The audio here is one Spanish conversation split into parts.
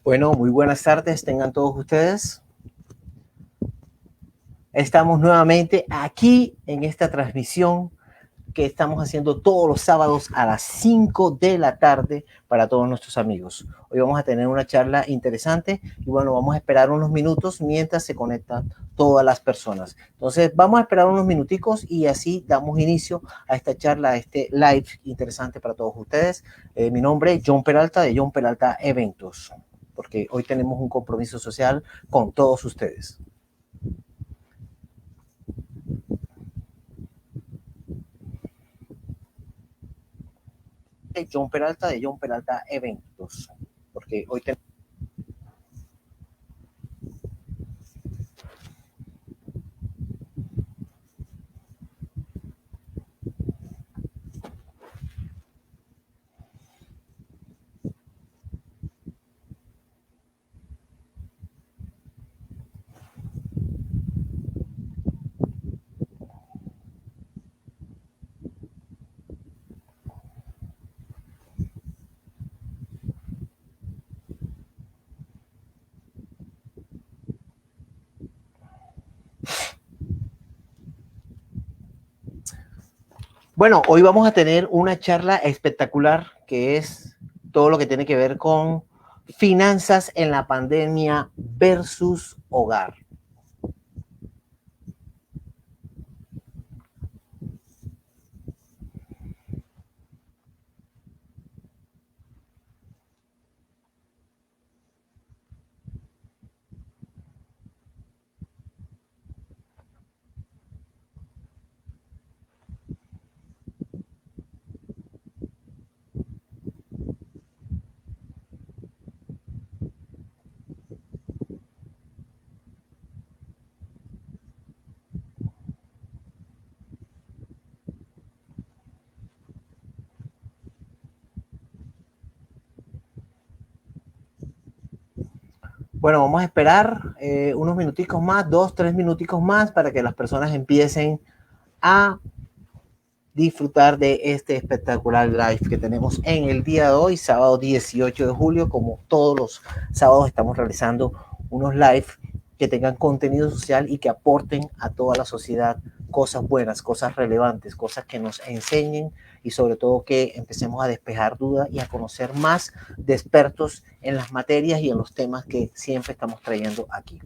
Bueno, muy buenas tardes, tengan todos ustedes. Estamos nuevamente aquí en esta transmisión que estamos haciendo todos los sábados a las 5 de la tarde para todos nuestros amigos. Hoy vamos a tener una charla interesante y bueno, vamos a esperar unos minutos mientras se conectan todas las personas. Entonces, vamos a esperar unos minuticos y así damos inicio a esta charla, a este live interesante para todos ustedes. Mi nombre es John Peralta de John Peralta Eventos, porque hoy tenemos un compromiso social con todos ustedes. John Peralta de John Peralta Eventos, porque hoy tenemos. Bueno, hoy vamos a tener una charla espectacular que es todo lo que tiene que ver con finanzas en la pandemia versus hogar. Bueno, vamos a esperar unos minuticos más, 2, 3 minuticos más para que las personas empiecen a disfrutar de este espectacular live que tenemos en el día de hoy, sábado 18 de julio. Como todos los sábados estamos realizando unos live que tengan contenido social y que aporten a toda la sociedad cosas buenas, cosas relevantes, cosas que nos enseñen y sobre todo que empecemos a despejar dudas y a conocer más de expertos en las materias y en los temas que siempre estamos trayendo aquí.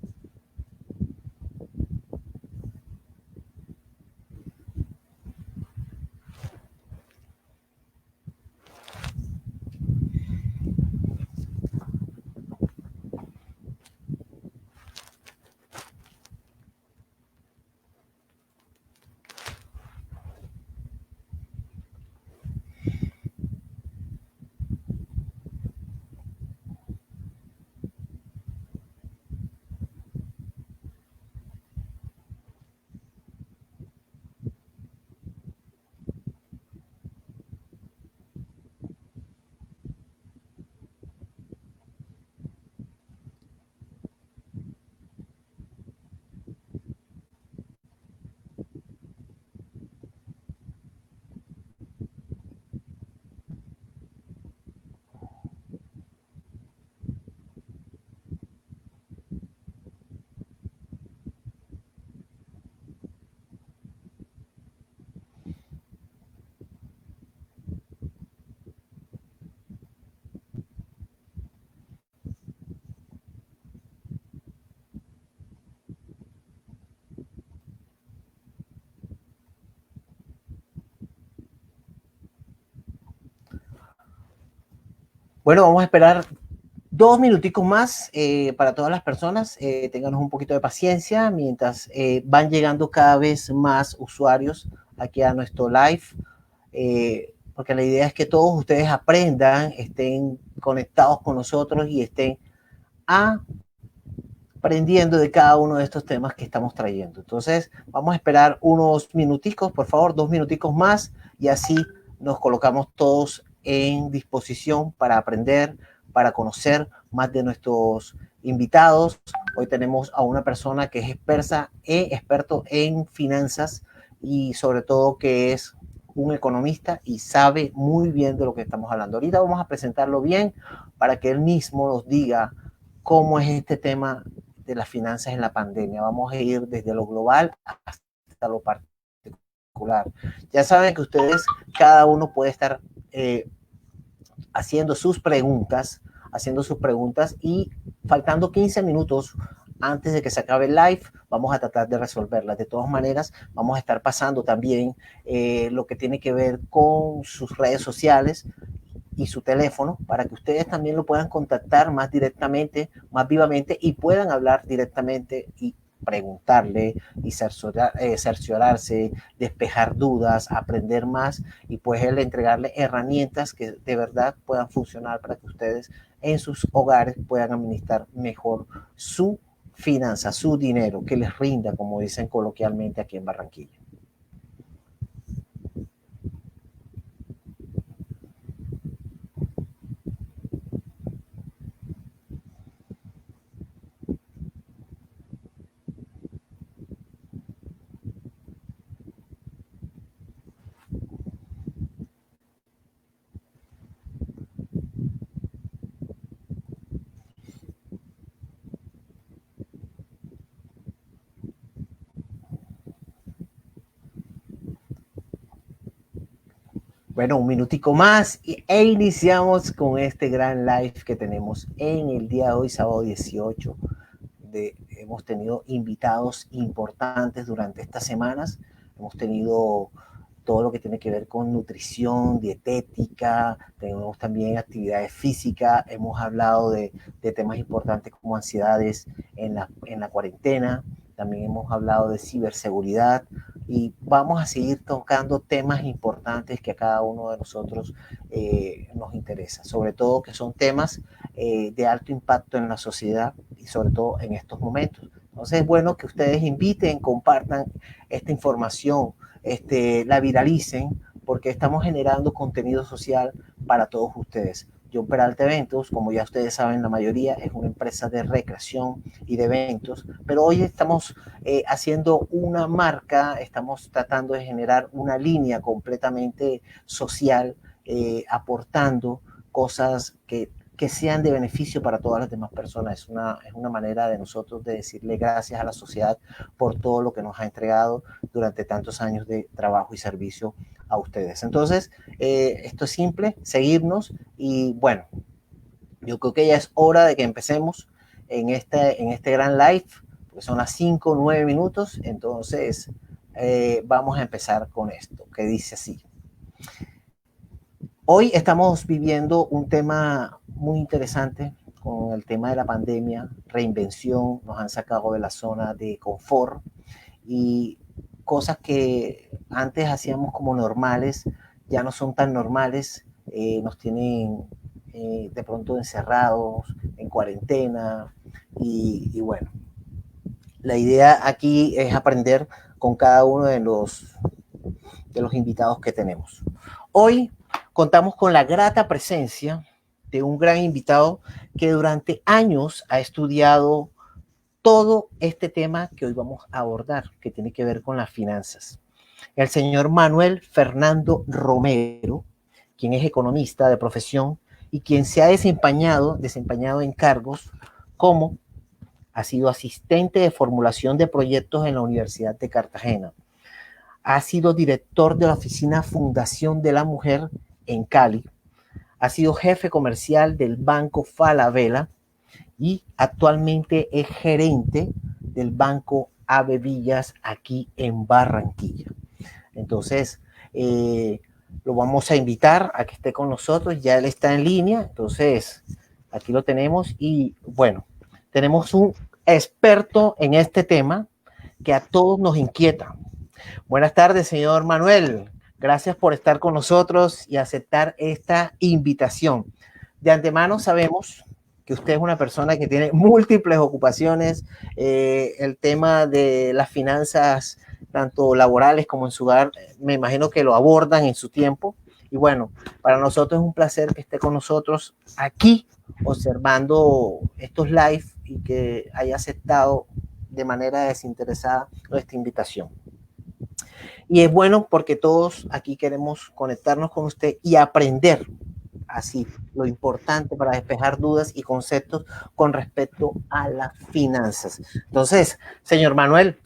Bueno, vamos a esperar 2 minuticos más para todas las personas. Ténganos un poquito de paciencia mientras van llegando cada vez más usuarios aquí a nuestro live, porque la idea es que todos ustedes aprendan, estén conectados con nosotros y estén aprendiendo de cada uno de estos temas que estamos trayendo. Entonces, vamos a esperar unos minuticos, por favor, 2 minuticos más, y así nos colocamos todos en disposición para aprender, para conocer más de nuestros invitados. Hoy tenemos a una persona que es experto en finanzas y sobre todo que es un economista y sabe muy bien de lo que estamos hablando. Ahorita vamos a presentarlo bien para que él mismo nos diga cómo es este tema de las finanzas en la pandemia. Vamos a ir desde lo global hasta lo particular. Ya saben que ustedes, cada uno puede estar haciendo sus preguntas y faltando 15 minutos antes de que se acabe el live, vamos a tratar de resolverlas. De todas maneras, vamos a estar pasando también lo que tiene que ver con sus redes sociales y su teléfono para que ustedes también lo puedan contactar más directamente, más vivamente y puedan hablar directamente y preguntarle y cerciorarse, despejar dudas, aprender más y pues él entregarle herramientas que de verdad puedan funcionar para que ustedes en sus hogares puedan administrar mejor su finanza, su dinero, que les rinda, como dicen coloquialmente aquí en Barranquilla. Bueno, un minutico más e iniciamos con este gran live que tenemos en el día de hoy, sábado 18. Hemos tenido invitados importantes durante estas semanas. Hemos tenido todo lo que tiene que ver con nutrición, dietética, tenemos también actividades físicas, hemos hablado de temas importantes como ansiedades en la cuarentena, también hemos hablado de ciberseguridad y vamos a seguir tocando temas importantes que a cada uno de nosotros nos interesa, sobre todo que son temas de alto impacto en la sociedad y sobre todo en estos momentos. Entonces es bueno que ustedes inviten, compartan esta información, la viralicen, porque estamos generando contenido social para todos ustedes. John Peralta Eventos, como ya ustedes saben, la mayoría es una empresa de recreación y de eventos, pero hoy estamos haciendo una marca, estamos tratando de generar una línea completamente social, aportando cosas que sean de beneficio para todas las demás personas. Es una manera de nosotros de decirle gracias a la sociedad por todo lo que nos ha entregado durante tantos años de trabajo y servicio a ustedes. Entonces, esto es simple, seguirnos y bueno, yo creo que ya es hora de que empecemos en este gran live, porque son las 5 o 9 minutos, entonces vamos a empezar con esto, que dice así. Hoy estamos viviendo un tema muy interesante con el tema de la pandemia, reinvención, nos han sacado de la zona de confort y cosas que antes hacíamos como normales ya no son tan normales, nos tienen de pronto encerrados, en cuarentena y bueno, la idea aquí es aprender con cada uno de los invitados que tenemos. Hoy contamos con la grata presencia de un gran invitado que durante años ha estudiado todo este tema que hoy vamos a abordar, que tiene que ver con las finanzas. El señor Manuel Fernando Romero, quien es economista de profesión y quien se ha desempeñado en cargos como ha sido asistente de formulación de proyectos en la Universidad de Cartagena, ha sido director de la oficina Fundación de la Mujer en Cali, ha sido jefe comercial del Banco Falabella y actualmente es gerente del Banco Ave Villas aquí en Barranquilla. Entonces, lo vamos a invitar a que esté con nosotros, ya él está en línea, entonces aquí lo tenemos y bueno, tenemos un experto en este tema que a todos nos inquieta. Buenas tardes, señor Manuel. Gracias por estar con nosotros y aceptar esta invitación. De antemano sabemos que usted es una persona que tiene múltiples ocupaciones, el tema de las finanzas, tanto laborales como en su hogar, me imagino que lo abordan en su tiempo. Y bueno, para nosotros es un placer que esté con nosotros aquí observando estos live y que haya aceptado de manera desinteresada nuestra invitación. Y es bueno porque todos aquí queremos conectarnos con usted y aprender, así, lo importante para despejar dudas y conceptos con respecto a las finanzas. Entonces, señor Manuel,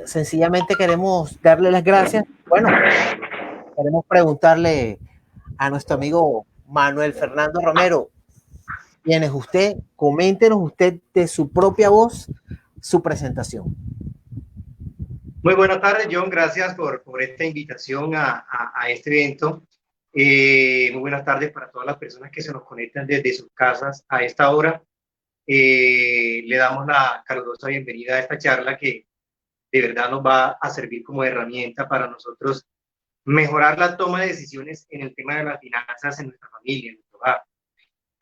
sencillamente queremos darle las gracias. Bueno, queremos preguntarle a nuestro amigo Manuel Fernando Romero, ¿quién es usted? Coméntenos usted de su propia voz su presentación. Muy buenas tardes, John. Gracias por esta invitación a este evento. Muy buenas tardes para todas las personas que se nos conectan desde sus casas a esta hora. Le damos la calurosa bienvenida a esta charla que de verdad nos va a servir como herramienta para nosotros mejorar la toma de decisiones en el tema de las finanzas en nuestra familia, en nuestro hogar.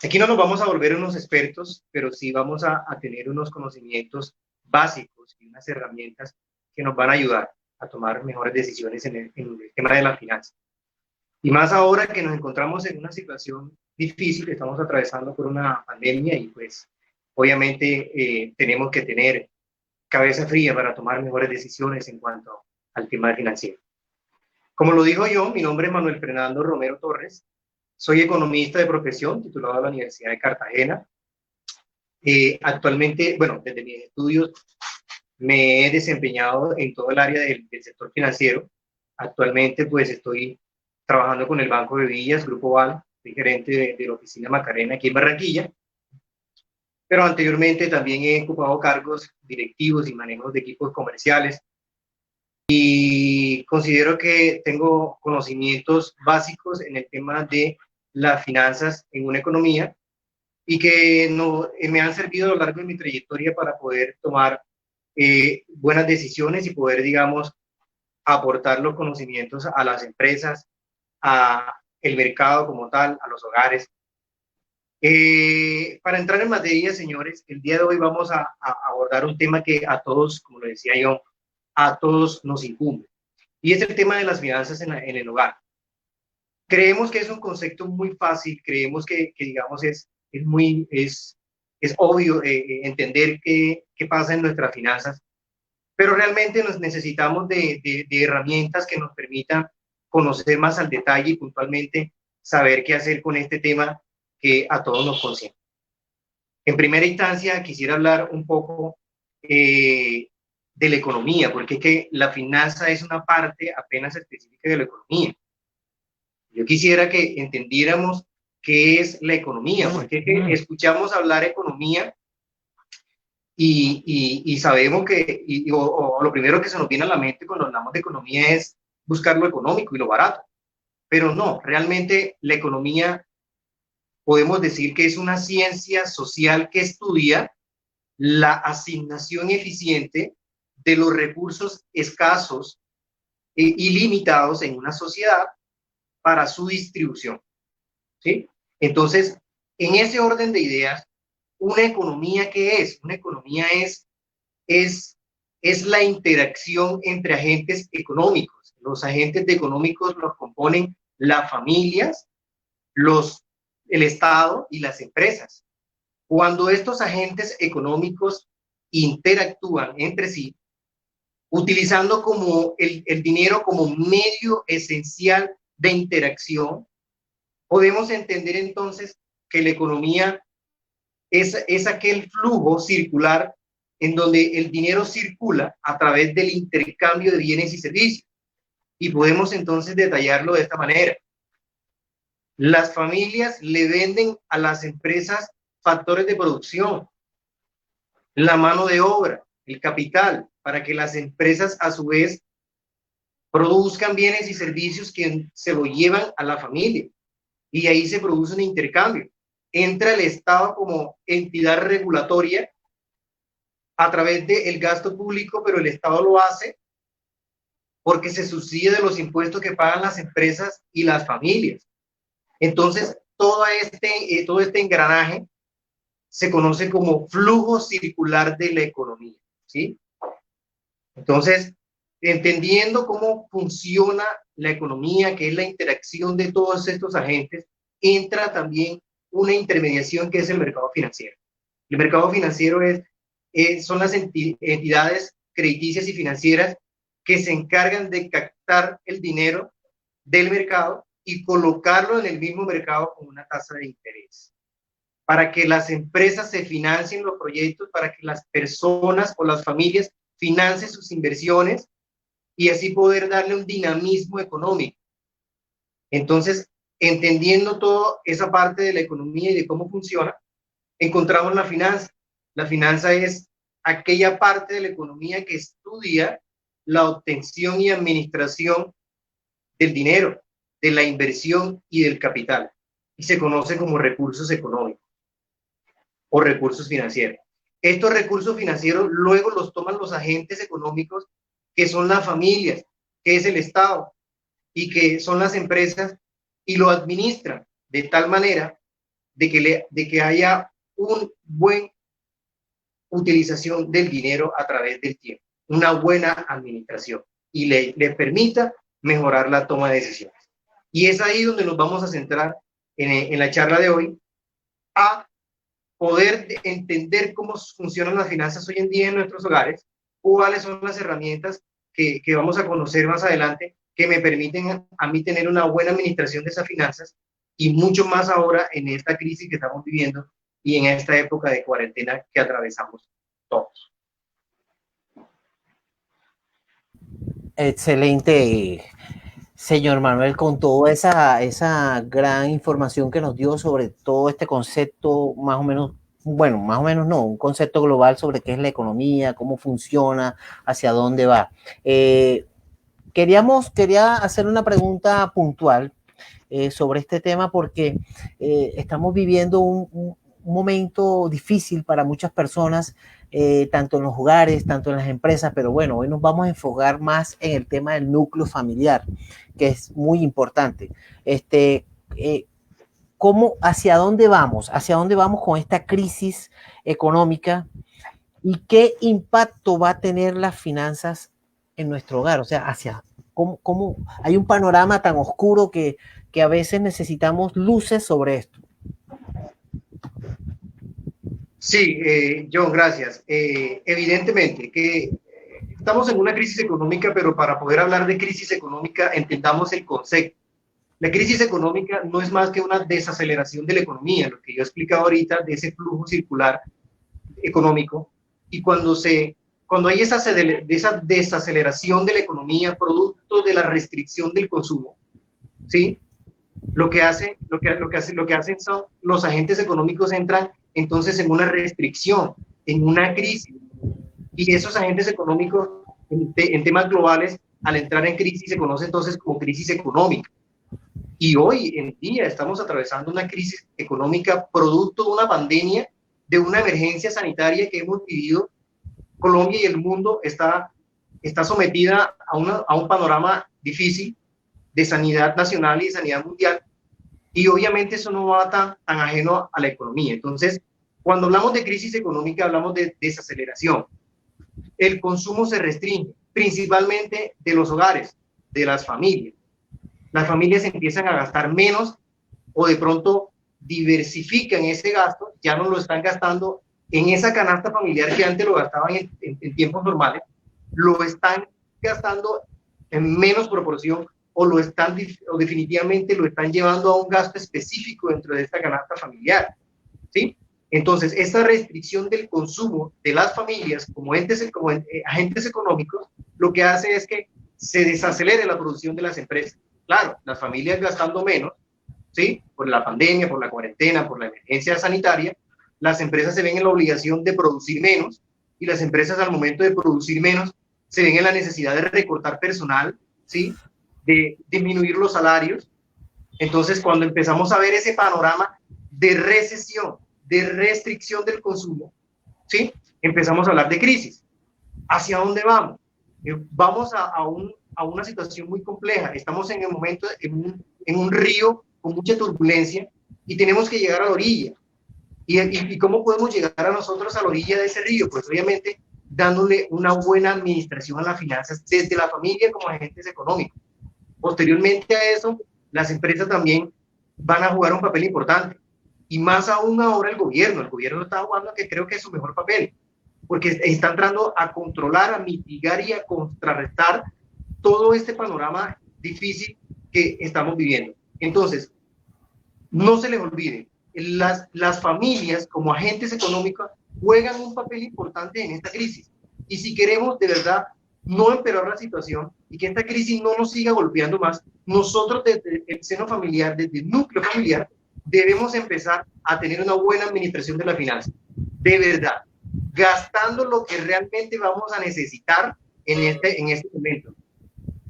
Aquí no nos vamos a volver unos expertos, pero sí vamos a tener unos conocimientos básicos y unas herramientas que nos van a ayudar a tomar mejores decisiones en el tema de las finanzas. Y más ahora que nos encontramos en una situación difícil, estamos atravesando por una pandemia y pues obviamente tenemos que tener cabeza fría para tomar mejores decisiones en cuanto al tema financiero. Como lo digo yo, mi nombre es Manuel Fernando Romero Torres, soy economista de profesión, titulado de la Universidad de Cartagena. Actualmente, bueno, desde mis estudios me he desempeñado en todo el área del sector financiero. Actualmente, pues estoy trabajando con el Banco de Villas, Grupo Val, soy gerente de la oficina Macarena aquí en Barranquilla. Pero anteriormente también he ocupado cargos directivos y manejos de equipos comerciales. Y considero que tengo conocimientos básicos en el tema de las finanzas en una economía y que no, me han servido a lo largo de mi trayectoria para poder tomar buenas decisiones y poder, digamos, aportar los conocimientos a las empresas, a el mercado como tal, a los hogares. Para entrar en materia, señores, el día de hoy vamos a abordar un tema que a todos, como lo decía yo, a todos nos incumbe, y es el tema de las finanzas en el hogar. Creemos que es un concepto muy fácil, creemos que digamos, es obvio entender qué pasa en nuestras finanzas, pero realmente nos necesitamos de herramientas que nos permitan conocer más al detalle y puntualmente saber qué hacer con este tema que a todos nos concierne. En primera instancia, quisiera hablar un poco de la economía, porque es que la finanza es una parte apenas específica de la economía. Yo quisiera que entendiéramos qué es la economía, porque es que escuchamos hablar economía y sabemos que, o lo primero que se nos viene a la mente cuando hablamos de economía es buscar lo económico y lo barato. Pero no, realmente la economía podemos decir que es una ciencia social que estudia la asignación eficiente de los recursos escasos y limitados en una sociedad para su distribución, ¿sí? Entonces, en ese orden de ideas, una economía, ¿qué es? Una economía es la interacción entre agentes económicos. Los agentes económicos los componen las familias, el Estado y las empresas. Cuando estos agentes económicos interactúan entre sí, utilizando como el dinero como medio esencial de interacción, podemos entender entonces que la economía es aquel flujo circular en donde el dinero circula a través del intercambio de bienes y servicios. Y podemos entonces detallarlo de esta manera. Las familias le venden a las empresas factores de producción, la mano de obra, el capital, para que las empresas a su vez produzcan bienes y servicios que se lo llevan a la familia. Y ahí se produce un intercambio. Entra el Estado como entidad regulatoria a través del gasto público, pero el Estado lo hace porque se subsidia de los impuestos que pagan las empresas y las familias. Entonces, todo este engranaje se conoce como flujo circular de la economía, ¿sí? Entonces, entendiendo cómo funciona la economía, que es la interacción de todos estos agentes, entra también una intermediación que es el mercado financiero. El mercado financiero son las entidades crediticias y financieras que se encargan de captar el dinero del mercado y colocarlo en el mismo mercado con una tasa de interés, para que las empresas se financien los proyectos, para que las personas o las familias financien sus inversiones y así poder darle un dinamismo económico. Entonces, entendiendo toda esa parte de la economía y de cómo funciona, encontramos la finanza. La finanza es aquella parte de la economía que estudia la obtención y administración del dinero, de la inversión y del capital. Y se conoce como recursos económicos o recursos financieros. Estos recursos financieros luego los toman los agentes económicos, que son las familias, que es el Estado y que son las empresas, y lo administran de tal manera de que haya una buena utilización del dinero a través del tiempo, una buena administración y le permita mejorar la toma de decisiones. Y es ahí donde nos vamos a centrar en la charla de hoy, a poder entender cómo funcionan las finanzas hoy en día en nuestros hogares, cuáles son las herramientas que vamos a conocer más adelante que me permiten a mí tener una buena administración de esas finanzas y mucho más ahora en esta crisis que estamos viviendo y en esta época de cuarentena que atravesamos todos. Excelente, señor Manuel, con toda esa gran información que nos dio sobre todo este concepto, más o menos, bueno, más o menos no, un concepto global sobre qué es la economía, cómo funciona, hacia dónde va. Quería hacer una pregunta puntual sobre este tema porque estamos viviendo un momento difícil para muchas personas, tanto en los hogares, tanto en las empresas, pero bueno, hoy nos vamos a enfocar más en el tema del núcleo familiar, que es muy importante. ¿Hacia dónde vamos? ¿Hacia dónde vamos con esta crisis económica? ¿Y qué impacto va a tener las finanzas en nuestro hogar? O sea, cómo hay un panorama tan oscuro que a veces necesitamos luces sobre esto. Sí, John, gracias. Evidentemente que estamos en una crisis económica, pero para poder hablar de crisis económica entendamos el concepto. La crisis económica no es más que una desaceleración de la economía, lo que yo he explicado ahorita de ese flujo circular económico, y cuando hay esa desaceleración de la economía producto de la restricción del consumo, ¿sí? Lo que hacen son los agentes económicos entran entonces en una restricción, en una crisis, y esos agentes económicos en temas globales, al entrar en crisis, se conoce entonces como crisis económica. Y hoy en día estamos atravesando una crisis económica producto de una pandemia, de una emergencia sanitaria que hemos vivido. Colombia y el mundo está sometida a un panorama difícil de sanidad nacional y de sanidad mundial, y obviamente eso no va tan ajeno a la economía. Entonces, cuando hablamos de crisis económica, hablamos de desaceleración. El consumo se restringe, principalmente de los hogares, de las familias. Las familias empiezan a gastar menos o de pronto diversifican ese gasto, ya no lo están gastando en esa canasta familiar que antes lo gastaban en tiempos normales, lo están gastando en menos proporción o definitivamente lo están llevando a un gasto específico dentro de esta canasta familiar, ¿sí? Entonces, esta restricción del consumo de las familias como agentes económicos, lo que hace es que se desacelere la producción de las empresas. Claro, las familias gastando menos, ¿sí? Por la pandemia, por la cuarentena, por la emergencia sanitaria, las empresas se ven en la obligación de producir menos, y las empresas al momento de producir menos se ven en la necesidad de recortar personal, ¿sí? De disminuir los salarios. Entonces, cuando empezamos a ver ese panorama de recesión, de restricción del consumo, ¿sí? Empezamos a hablar de crisis. ¿Hacia dónde vamos? Vamos a una situación muy compleja. Estamos en el momento en un río con mucha turbulencia y tenemos que llegar a la orilla. ¿Y cómo podemos llegar a nosotros a la orilla de ese río? Pues obviamente dándole una buena administración a las finanzas desde la familia como agentes económicos. Posteriormente a eso, las empresas también van a jugar un papel importante. Y más aún ahora el gobierno está jugando, que creo que es su mejor papel, porque está entrando a controlar, a mitigar y a contrarrestar todo este panorama difícil que estamos viviendo. Entonces, no se les olvide, las familias como agentes económicos juegan un papel importante en esta crisis. Y si queremos de verdad no empeorar la situación y que esta crisis no nos siga golpeando más, nosotros desde el seno familiar, desde el núcleo familiar, debemos empezar a tener una buena administración de la finanza. De verdad, gastando lo que realmente vamos a necesitar en este momento.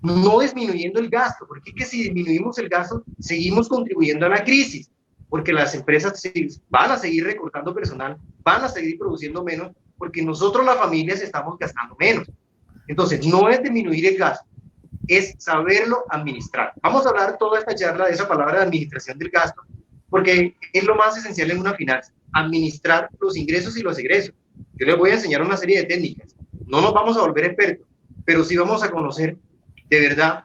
No disminuyendo el gasto, porque es que si disminuimos el gasto, seguimos contribuyendo a la crisis, porque las empresas van a seguir recortando personal, van a seguir produciendo menos, porque nosotros las familias estamos gastando menos. Entonces, no es disminuir el gasto, es saberlo administrar. Vamos a hablar toda esta charla de esa palabra de administración del gasto, porque es lo más esencial en una finanza, administrar los ingresos y los egresos. Yo les voy a enseñar una serie de técnicas. No nos vamos a volver expertos, pero sí vamos a conocer de verdad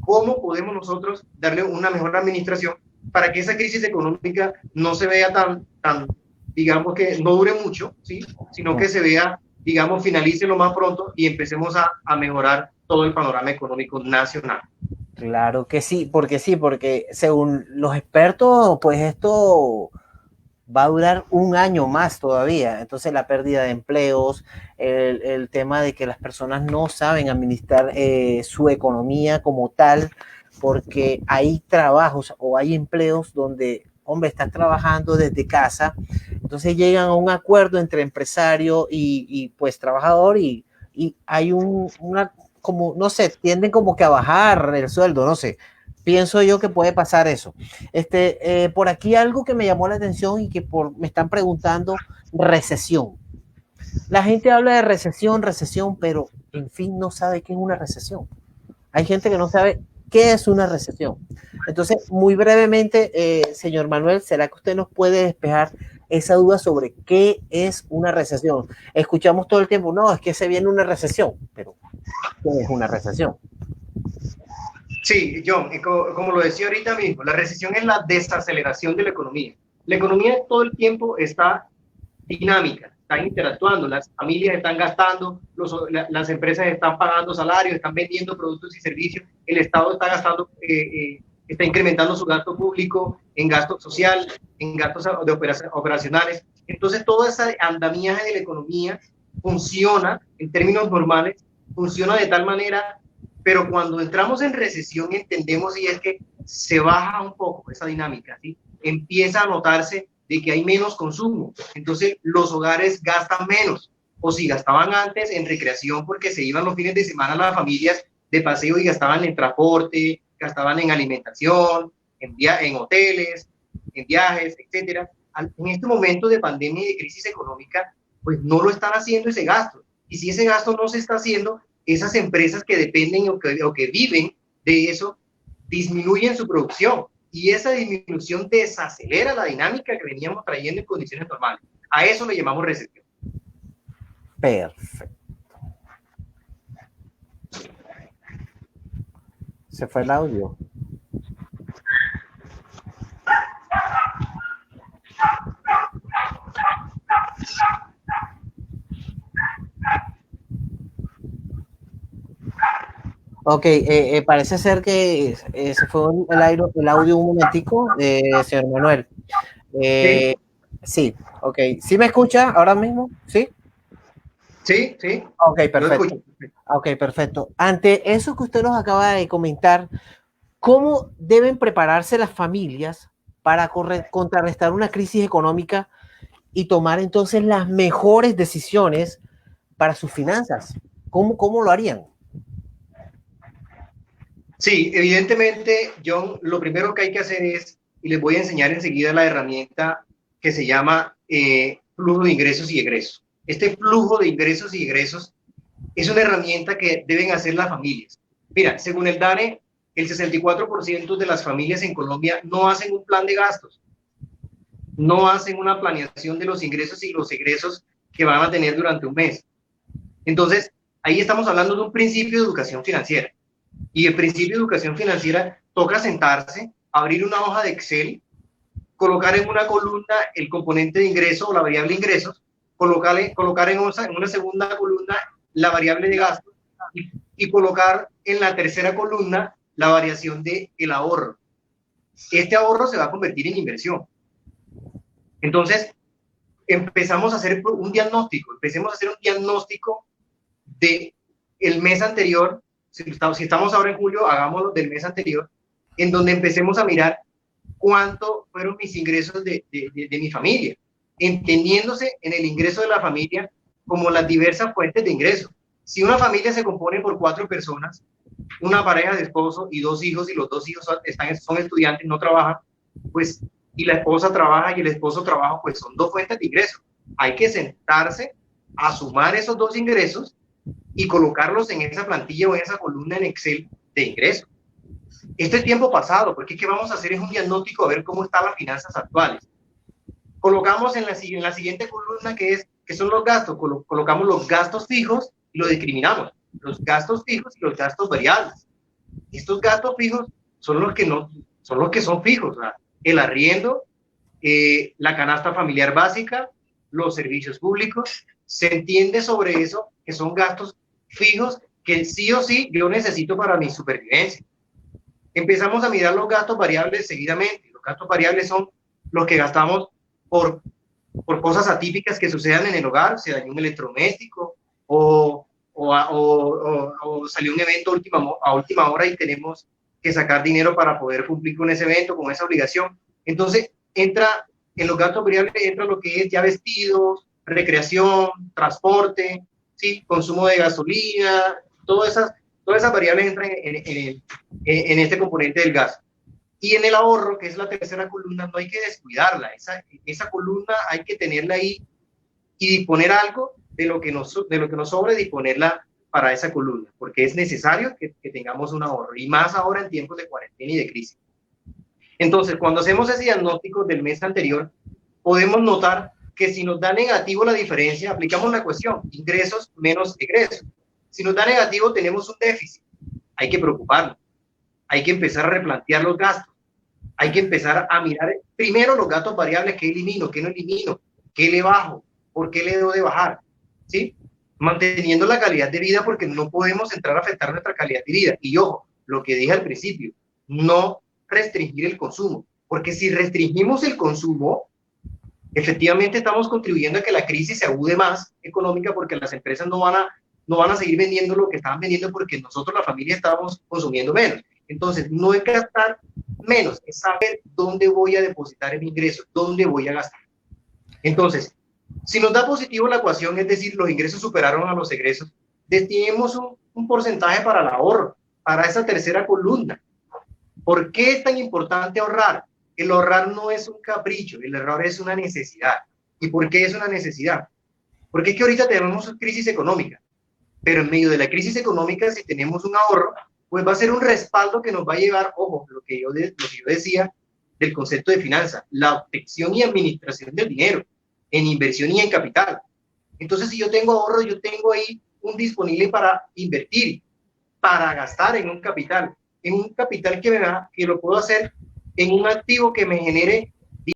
cómo podemos nosotros darle una mejor administración para que esa crisis económica no se vea tan digamos que no dure mucho, ¿sí? Sino que se vea, digamos, finalice lo más pronto y empecemos a mejorar todo el panorama económico nacional. Claro que sí, porque según los expertos, pues esto va a durar un año más todavía. Entonces la pérdida de empleos, el tema de que las personas no saben administrar su economía como tal, porque hay trabajos o hay empleos donde, hombre, estás trabajando desde casa, entonces llegan a un acuerdo entre empresario y pues trabajador y hay una, como, no sé, tienden como que a bajar el sueldo, no sé. Pienso yo que puede pasar eso. Por aquí algo que me llamó la atención y que me están preguntando, recesión. La gente habla de recesión, pero en fin no sabe qué es una recesión. Hay gente que no sabe qué es una recesión. Entonces, muy brevemente, señor Manuel, ¿será que usted nos puede despejar esa duda sobre qué es una recesión? Escuchamos todo el tiempo, no, es que se viene una recesión, pero ¿qué es una recesión? Sí, John, como lo decía ahorita mismo, la recesión es la desaceleración de la economía. La economía todo el tiempo está dinámica, está interactuando, las familias están gastando, las empresas están pagando salarios, están vendiendo productos y servicios, el Estado está gastando, está incrementando su gasto público en gasto social, en gastos operacionales. Entonces, todo ese andamiaje de la economía funciona en términos normales, funciona de tal manera, pero cuando entramos en recesión entendemos y es que se baja un poco esa dinámica, ¿sí? Empieza a notarse de que hay menos consumo, entonces los hogares gastan menos, o si gastaban antes en recreación porque se iban los fines de semana las familias de paseo y gastaban en transporte, gastaban en alimentación, en hoteles, en viajes, etcétera. En este momento de pandemia y de crisis económica, pues no lo están haciendo ese gasto, y si ese gasto no se está haciendo, esas empresas que dependen o que viven de eso disminuyen su producción y esa disminución desacelera la dinámica que veníamos trayendo en condiciones normales. A eso le llamamos recesión. Perfecto. Se fue el audio. Ok, parece ser que se fue el audio un momentico, señor Manuel. Sí, ok. ¿Sí me escucha ahora mismo? ¿Sí? Sí, sí. Ok, perfecto. Ok, perfecto. Ante eso que usted nos acaba de comentar, ¿cómo deben prepararse las familias para contrarrestar una crisis económica y tomar entonces las mejores decisiones para sus finanzas? ¿Cómo lo harían? Sí, evidentemente, John, lo primero que hay que hacer es, y les voy a enseñar enseguida la herramienta que se llama flujo de ingresos y egresos. Este flujo de ingresos y egresos es una herramienta que deben hacer las familias. Mira, según el DANE, el 64% de las familias en Colombia no hacen un plan de gastos, no hacen una planeación de los ingresos y los egresos que van a tener durante un mes. Entonces, ahí estamos hablando de un principio de educación financiera. Y el principio de educación financiera toca sentarse, abrir una hoja de Excel, colocar en una columna el componente de ingreso o la variable ingresos, colocar en una segunda columna la variable de gasto y colocar en la tercera columna la variación del ahorro. este ahorro se va a convertir en inversión. Entonces, empezamos a hacer un diagnóstico, de el mes anterior, si estamos ahora en julio, hagámoslo del mes anterior, en donde empecemos a mirar cuánto fueron mis ingresos de mi familia, entendiéndose en el ingreso de la familia como las diversas fuentes de ingreso. Si una familia se compone por 4 personas, una pareja de esposo y 2 hijos, y los 2 hijos son estudiantes, no trabajan, pues, y la esposa trabaja y el esposo trabaja, pues son 2 fuentes de ingreso. Hay que sentarse a sumar esos 2 ingresos y colocarlos en esa plantilla o en esa columna en Excel de ingresos. Esto es tiempo pasado, porque ¿qué vamos a hacer? Es un diagnóstico a ver cómo están las finanzas actuales. Colocamos en la siguiente columna, que son los gastos, colocamos los gastos fijos y lo discriminamos, los gastos fijos y los gastos variables. Estos gastos fijos son los que son fijos, ¿verdad? El arriendo, la canasta familiar básica, los servicios públicos. Se entiende sobre eso que son gastos fijos que sí o sí yo necesito para mi supervivencia. Empezamos a mirar los gastos variables seguidamente. Los gastos variables son los que gastamos por cosas atípicas que sucedan en el hogar, se dañó un electrodoméstico o salió un evento a última hora y tenemos que sacar dinero para poder cumplir con ese evento, con esa obligación. Entonces, en los gastos variables entra lo que es ya vestidos, recreación, transporte, ¿sí? Consumo de gasolina, todas esas variables entran en este componente del gasto. Y en el ahorro, que es la tercera columna, no hay que descuidarla. Esa columna hay que tenerla ahí y disponer algo de lo que nos sobre, disponerla para esa columna, porque es necesario que tengamos un ahorro, y más ahora en tiempos de cuarentena y de crisis. Entonces, cuando hacemos ese diagnóstico del mes anterior, podemos notar que si nos da negativo la diferencia, aplicamos la ecuación, ingresos menos egresos. Si nos da negativo, tenemos un déficit. Hay que preocuparnos. Hay que empezar a replantear los gastos. Hay que empezar a mirar primero los gastos variables, qué elimino, qué no elimino, qué le bajo, por qué le debo de bajar, ¿sí? Manteniendo la calidad de vida, porque no podemos entrar a afectar nuestra calidad de vida. Y ojo, lo que dije al principio, no restringir el consumo, porque si restringimos el consumo, efectivamente estamos contribuyendo a que la crisis se agude más económica, porque las empresas no van a seguir vendiendo lo que estaban vendiendo, porque nosotros, la familia, estamos consumiendo menos. Entonces, no es gastar menos, es saber dónde voy a depositar el ingreso, dónde voy a gastar. Entonces, si nos da positivo la ecuación, es decir, los ingresos superaron a los egresos, destinemos un porcentaje para el ahorro, para esa tercera columna. ¿Por qué es tan importante ahorrar? El ahorrar no es un capricho, el ahorrar es una necesidad. ¿Y por qué es una necesidad? Porque es que ahorita tenemos crisis económica, pero en medio de la crisis económica, si tenemos un ahorro, pues va a ser un respaldo que nos va a llevar, ojo, lo que yo decía del concepto de finanza, la obtención y administración del dinero, en inversión y en capital. Entonces, si yo tengo ahorro, yo tengo ahí un disponible para invertir, para gastar en un capital que lo puedo hacer en un activo que me genere